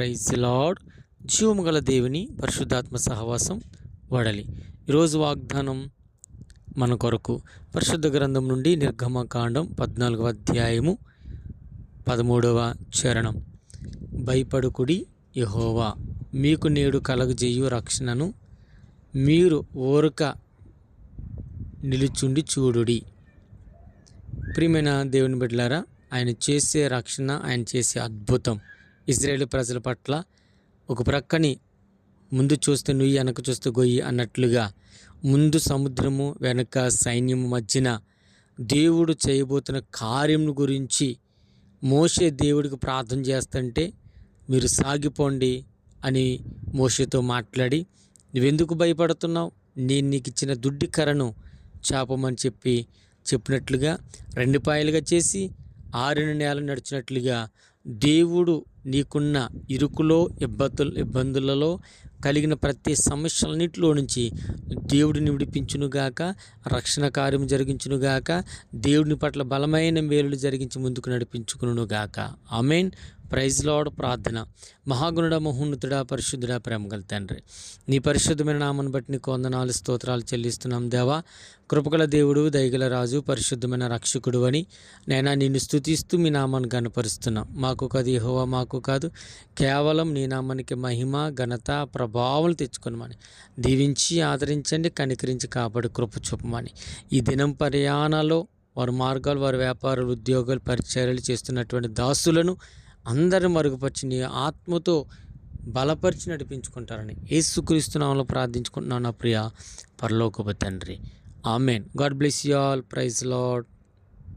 Praise lord. జీవము గల దేవుని పరిశుద్ధాత్మ సహవాసం వడలి. ఈరోజు వాగ్దానం మన కొరకు పరిశుద్ధ గ్రంథం నుండి నిర్గమకాండం 14వ అధ్యాయము 13వ చరణం. భయపడుకుడి, యెహోవా మీకు నేడు కలగజేయు రక్షణను మీరు ఓరక నిలుచుండి చూడుడి. ప్రియమైన దేవుని బిడ్డలారా, ఆయన చేసే రక్షణ, ఆయన చేసే అద్భుతం ఇజ్రాయేలు ప్రజల పట్ల ఒక ప్రక్కని ముందు చూస్తే నుయ్యి, వెనక చూస్తే గొయ్యి అన్నట్లుగా ముందు సముద్రము, వెనక సైన్యము మధ్యన దేవుడు చేయబోతున్న కార్యం గురించి మోషే దేవుడికి ప్రార్థన చేస్తుంటే, మీరు సాగిపోండి అని మోషేతో మాట్లాడి, నువ్వెందుకు భయపడుతున్నావు, నేను నీకు ఇచ్చిన దుడ్డి కర్రను చాపమని చెప్పినట్లుగా 2 పాయలుగా చేసి ఆరిన నేల నడిచినట్లుగా దేవుడు నీకున్న ఇరుకులో, ఇబ్బందులలో కలిగిన ప్రతి సమస్యలన్నింటిలో నుంచి దేవుడిని విడిపించునుగాక, రక్షణ కార్యం జరిగించునుగాక, దేవుని పట్ల బలమైన మేలులు జరిగించి ముందుకు నడిపించుకునుగాక. ఆమేన్. Praise lord. ప్రార్థన. మహాగుణుడ, మహోన్నతుడా, పరిశుద్ధుడా, ప్రేమగల తండ్రి, నీ పరిశుద్ధమైన నామను బట్టి నీకు వందనాలు, స్తోత్రాలు చెల్లిస్తున్నాం దేవా. కృపగల దేవుడు, దయగల రాజు, పరిశుద్ధమైన రక్షకుడు అని నైనా నిన్ను స్తుతిస్తూ మీ నామాన్ని గణపరుస్తున్నాం. మాకు కాదు యెహోవా, మాకు కాదు, కేవలం నీ నామానికి మహిమ, ఘనత, ప్రభావం తెచ్చుకున్నామని దీవించి ఆదరించండి, కనికరించి కాపాడి కృప చూపమని ఈ దినం ప్రయాణాల్లో వారి మార్గాలు, వారి వ్యాపారాలు, ఉద్యోగాలు, పరిచర్యలు చేస్తున్నటువంటి దాసులను అందరూ మరుగుపరిచి నీ ఆత్మతో బలపరిచి నడిపించుకుంటారని యేసుక్రీస్తు నామములో ప్రార్థించుకుంటున్నాను నా ప్రియ పరలోకపు తండ్రి. Amen. God bless you all. Praise lord.